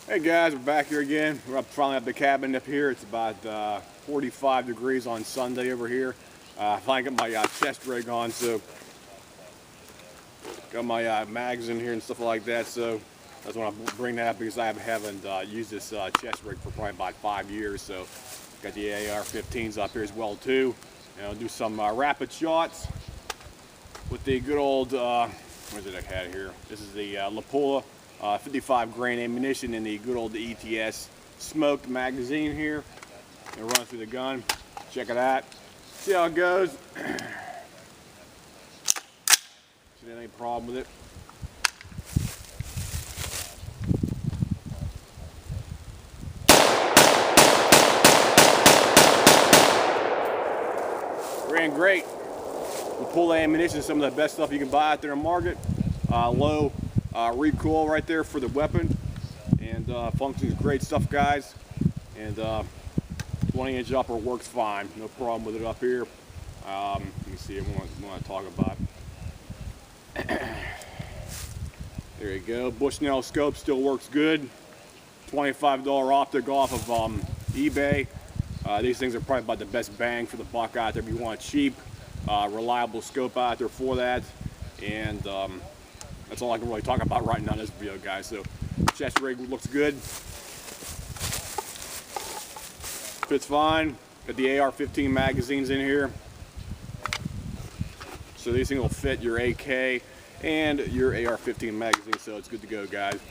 Hey guys, we're back here again. We're finally at the cabin up here. It's about 45 degrees on Sunday over here. I finally got my chest rig on, so got my mags in here and stuff like that. So that's when I bring that up because I haven't used this chest rig for probably about 5 years. So got the AR-15s up here as well too. And I'll do some rapid shots with the good old what is it I had here? This is the Lapua 55 grain ammunition in the good old ETS smoked magazine here. And run through the gun. Check it out. See how it goes. See any problem with it? Ran great. Lapua ammunition is some of the best stuff you can buy out there in the market. Low recoil right there for the weapon, and functions great stuff, guys. And 20-inch upper works fine, no problem with it up here. Let me see what I talk about. There you go. Bushnell scope still works good. $25 optic off of eBay. These things are probably about the best bang for the buck out there if you want a cheap, reliable scope out there for that. And that's all I can really talk about right now in this video, guys. So chest rig looks good. Fits fine. Got the AR-15 magazines in here. So these things will fit your AK and your AR-15 magazine, so it's good to go, guys.